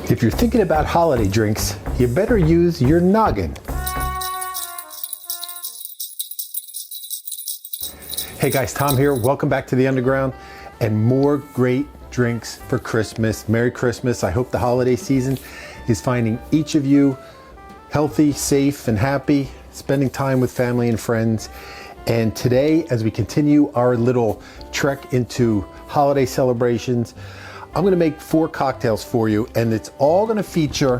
If you're thinking about holiday drinks, you better use your noggin. Hey guys, Tom here. Welcome back to the Underground and more great drinks for Christmas. Merry Christmas. I hope the holiday season is finding each of you healthy, safe, and happy, spending time with family and friends. And today, as we continue our little trek into holiday celebrations, I'm gonna make 4 cocktails for you, and it's all gonna feature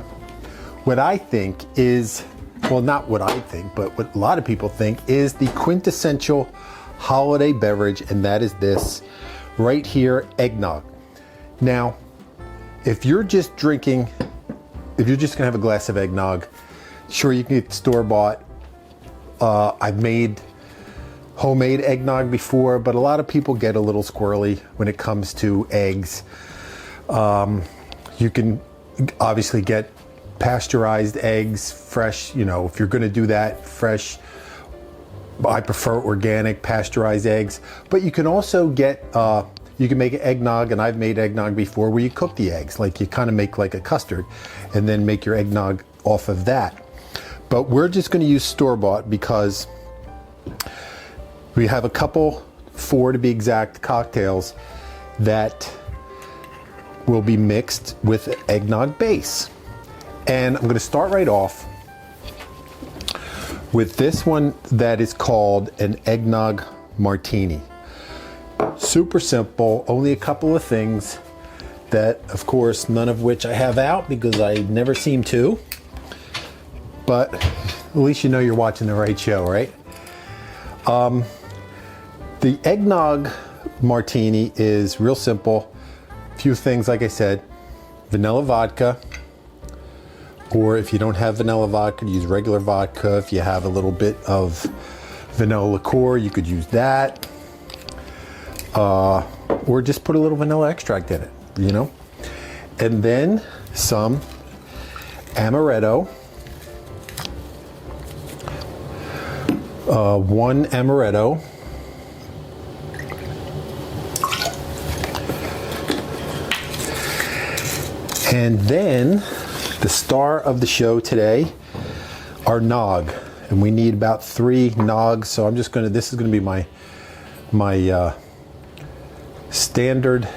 what I think is, well, not what I think, but what a lot of people think is the quintessential holiday beverage, and that is this right here, eggnog. Now, if you're just gonna have a glass of eggnog, sure, you can get store-bought. I've made homemade eggnog before, but a lot of people get a little squirrely when it comes to eggs. You can obviously get pasteurized eggs, fresh, if you're gonna do that, fresh. I prefer organic pasteurized eggs, but you can also get, you can make eggnog, and I've made eggnog before, where you cook the eggs, like you kind of make like a custard, and then make your eggnog off of that. But we're just gonna use store-bought because we have a couple, 4 to be exact, cocktails that will be mixed with eggnog base. And I'm gonna start right off with this one that is called an eggnog martini. Super simple, only a couple of things that, of course, none of which I have out because I never seem to. But at least you know you're watching the right show, right? The eggnog martini is real simple. Few things, like I said, vanilla vodka, or if you don't have vanilla vodka, use regular vodka. If you have a little bit of vanilla liqueur, you could use that. Or just put a little vanilla extract in it, And then some amaretto. 1 amaretto. And then the star of the show today, our nog, and we need about 3 nogs. So this is gonna be my standard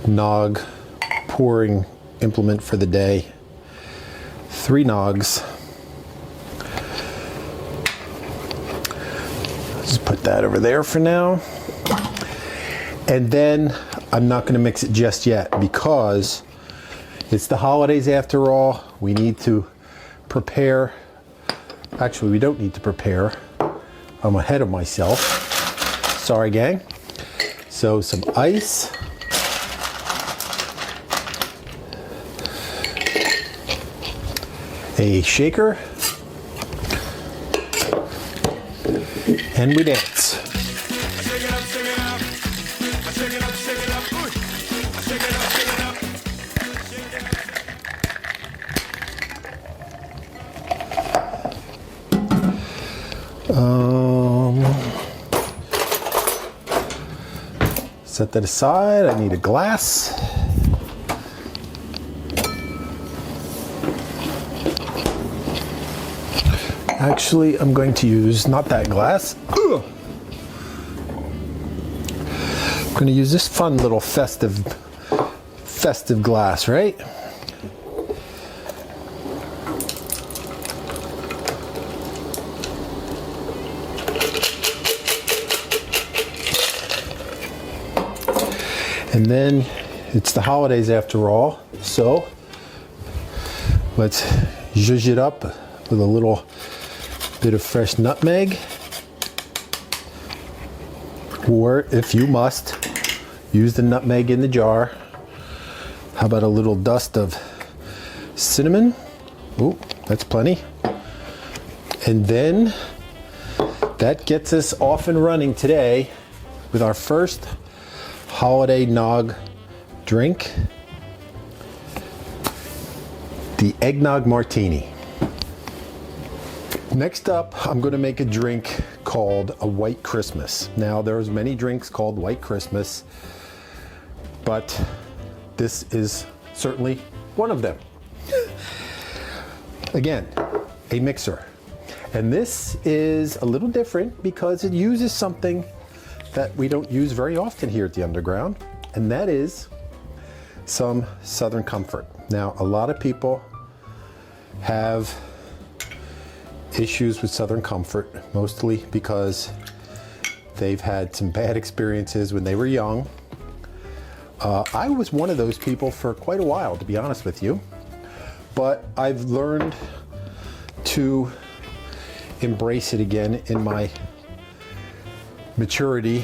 nog pouring implement for the day. 3 nogs. Just put that over there for now. And then I'm not gonna mix it just yet because it's the holidays after all. We need to prepare. Actually, we don't need to prepare. I'm ahead of myself. Sorry, gang. So some ice. A shaker. And we dance. Set that aside. I need a glass. Actually, I'm going to use not that glass. Ugh. I'm going to use this fun little festive glass, right? And then it's the holidays after all, so let's zhuzh it up with a little bit of fresh nutmeg, or if you must, use the nutmeg in the jar. How about a little dust of cinnamon? Oh, that's plenty. And then that gets us off and running today with our first holiday nog drink, the eggnog martini. Next up, I'm going to make a drink called a White Christmas. Now, there's many drinks called White Christmas, but this is certainly one of them. Again, a mixer. And this is a little different because it uses something that we don't use very often here at the Underground, and that is some Southern Comfort. Now, a lot of people have issues with Southern Comfort, mostly because they've had some bad experiences when they were young. I was one of those people for quite a while, to be honest with you, but I've learned to embrace it again in my maturity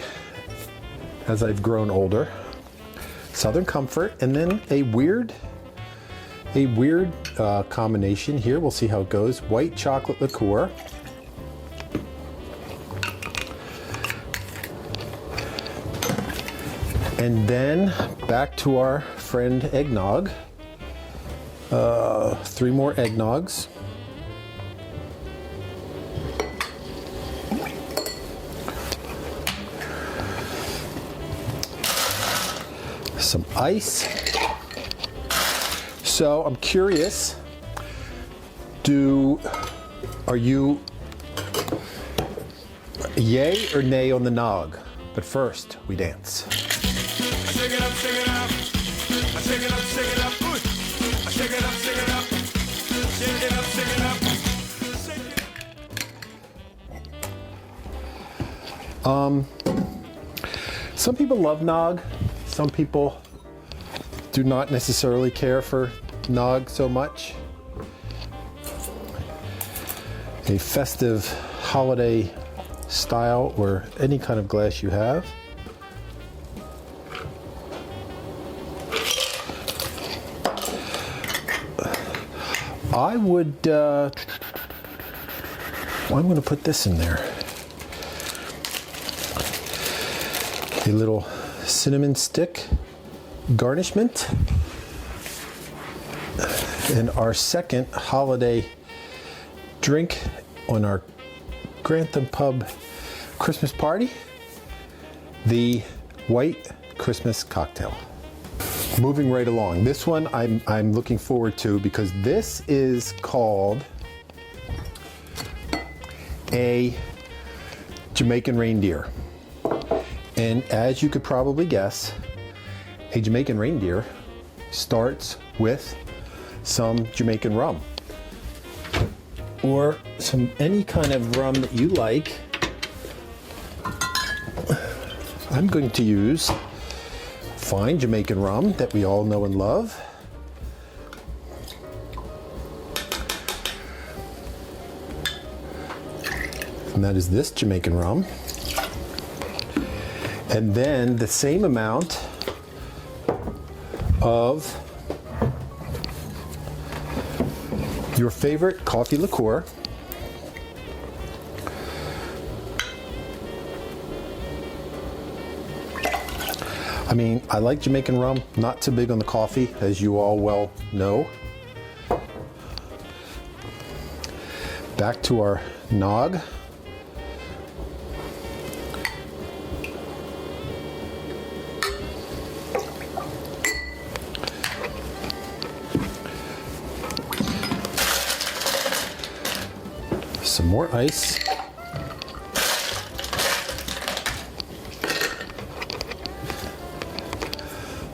as I've grown older. Southern Comfort, and then a weird combination here. We'll see how it goes. White chocolate liqueur. And then back to our friend Eggnog. 3 more Eggnogs. Some ice. So I'm curious, are you yay or nay on the nog? But first, we dance. Shake it up, shake it up. Shake it up, shake it up. Shake it up, shake it up. Shake it up, shake it up. Some people love nog. Some people do not necessarily care for nog so much. A festive holiday style, or any kind of glass you have. I would, I'm going to put this in there. A little cinnamon stick garnishment. And our second holiday drink on our Grantham Pub Christmas party, the White Christmas Cocktail. Moving right along. This one I'm looking forward to because this is called a Jamaican reindeer. And as you could probably guess, a Jamaican reindeer starts with some Jamaican rum, or any kind of rum that you like. I'm going to use fine Jamaican rum that we all know and love. And that is this Jamaican rum. And then the same amount of your favorite coffee liqueur. I mean, I like Jamaican rum, not too big on the coffee, as you all well know. Back to our nog. Some more ice.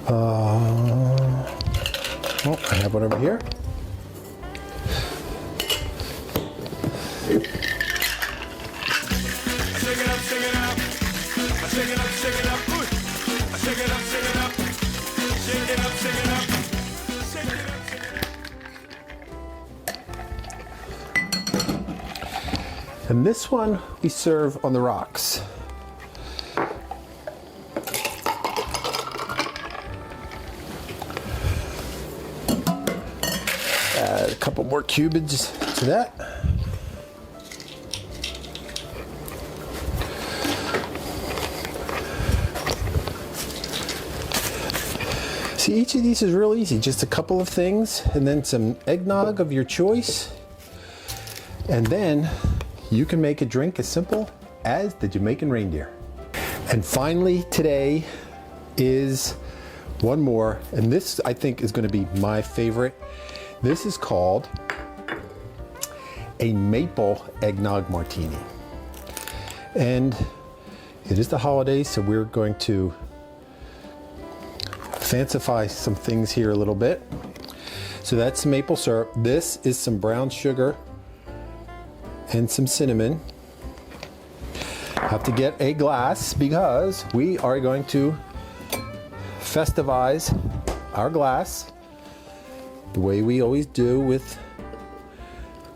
Oh, I have one over here. Shake it up, shake it up. Shake it up, shake it up. Shake it up, shake it up. Shake it up, shake it up. Shake it up, shake it up. And this one we serve on the rocks. Add a couple more cubits to that. See, each of these is real easy. Just a couple of things, and then some eggnog of your choice. And then you can make a drink as simple as the Jamaican reindeer. And finally, today is one more, and this I think is going to be my favorite. This is called a maple eggnog martini. And it is the holidays, so we're going to fancify some things here a little bit. So that's maple syrup. This is some brown sugar and some cinnamon. Have to get a glass because we are going to festivize our glass the way we always do, with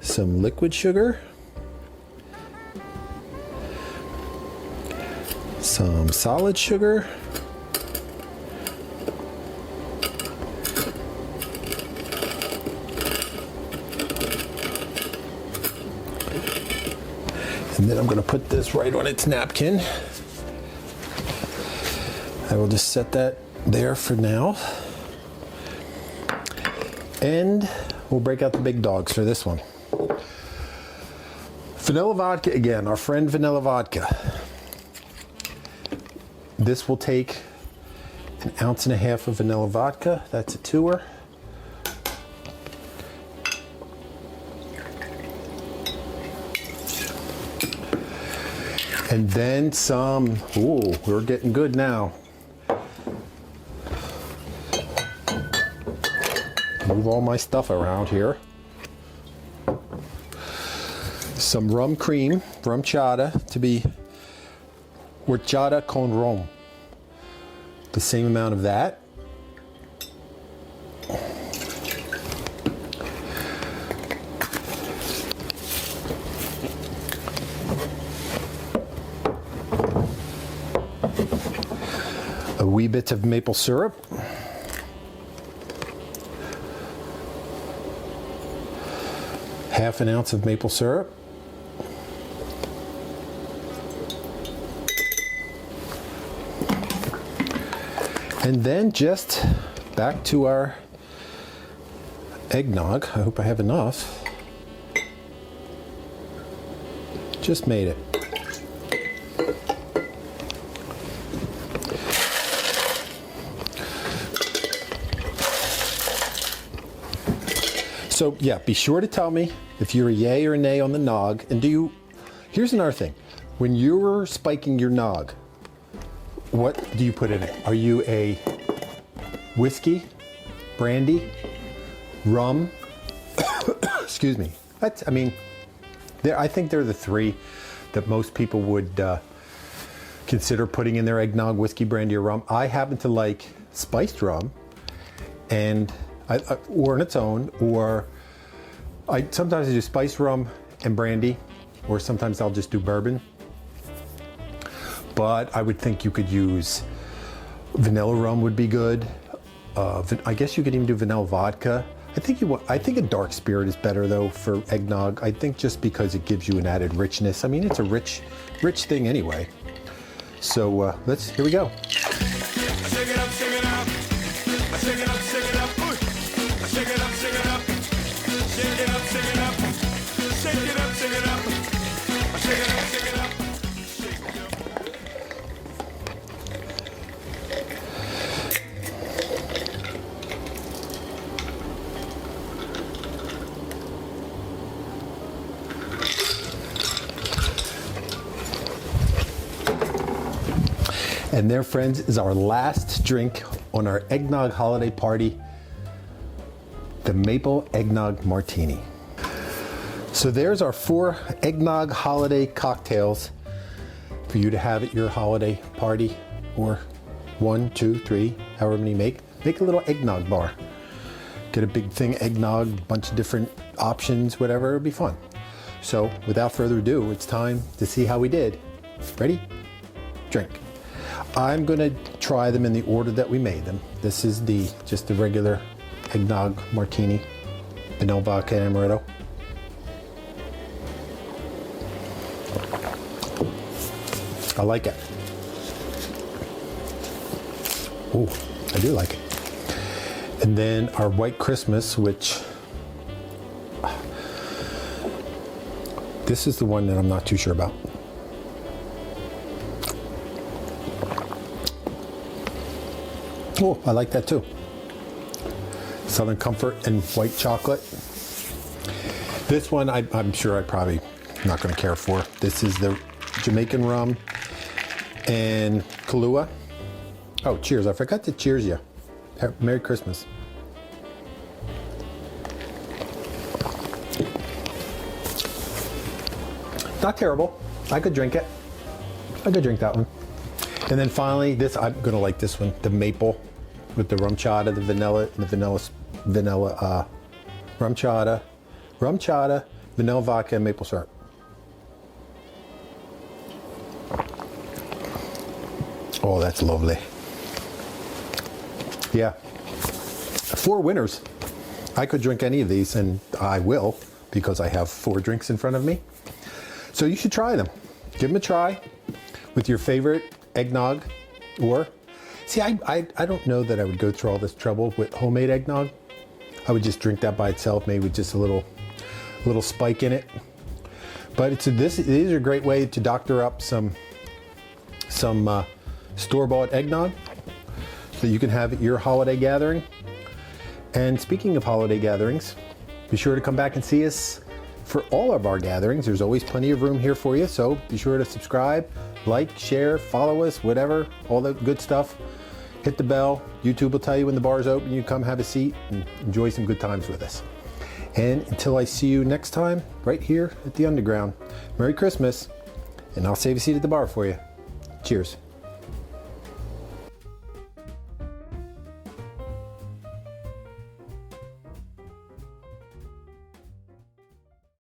some liquid sugar, some solid sugar, and then I'm going to put this right on its napkin. I will just set that there for now. And we'll break out the big dogs for this one. Vanilla vodka again, our friend vanilla vodka. This will take 1.5 ounces of vanilla vodka. That's a 2er. And then some, ooh, we're getting good now. Move all my stuff around here. Some rum cream, rumchata, to be horchata con rum. The same amount of that. A wee bit of maple syrup. Half an ounce of maple syrup. And then just back to our eggnog. I hope I have enough. Just made it. So yeah, be sure to tell me if you're a yay or a nay on the nog. And here's another thing. When you're spiking your nog, what do you put in it? Are you a whiskey, brandy, rum? Excuse me. I think they're the three that most people would consider putting in their eggnog: whiskey, brandy, or rum. I happen to like spiced rum, or on its own, or sometimes I do spiced rum and brandy, or sometimes I'll just do bourbon. But I would think you could use vanilla rum would be good. I guess you could even do vanilla vodka. I think a dark spirit is better though for eggnog. I think just because it gives you an added richness. I mean, it's a rich thing anyway. So here we go. Shake it up, shake it up. Shake it up, shake it up. Shake it up, shake it up. Shake it up, shake it up. Shake it up, shake it up. Shake it up, shake it up. And there, friends, is our last drink on our eggnog holiday party, the Maple Eggnog Martini. So there's our 4 eggnog holiday cocktails for you to have at your holiday party, or 1, 2, 3, however many you make. Make a little eggnog bar. Get a big thing eggnog, bunch of different options, whatever, it'll be fun. So without further ado, it's time to see how we did. Ready? Drink. I'm gonna try them in the order that we made them. This is just the regular eggnog martini, vanilla vodka and amaretto. I like it. Ooh, I do like it. And then our White Christmas, which this is the one that I'm not too sure about. Oh, I like that too. Southern Comfort and white chocolate. This one, I'm sure I'm probably not going to care for. This is the Jamaican rum and Kahlua. Oh, cheers. I forgot to cheers you. Merry Christmas. Not terrible. I could drink it. I could drink that one. And then finally, this, I'm gonna like this one, the maple with the rum chata, the vanilla, rum chata, vanilla vodka, and maple syrup. Oh, that's lovely. Yeah, 4 winners. I could drink any of these, and I will, because I have 4 drinks in front of me. So you should try them. Give them a try with your favorite eggnog, or see, I don't know that I would go through all this trouble with homemade eggnog. I would just drink that by itself, maybe with just a little spike in it. But these are a great way to doctor up some store-bought eggnog that you can have at your holiday gathering. And speaking of holiday gatherings, be sure to come back and see us for all of our gatherings. There's always plenty of room here for you, so be sure to subscribe, like, share, follow us, whatever, all the good stuff. Hit the bell. YouTube will tell you when the bar's open. You come have a seat and enjoy some good times with us. And until I see you next time, right here at the Underground, Merry Christmas, and I'll save a seat at the bar for you. Cheers.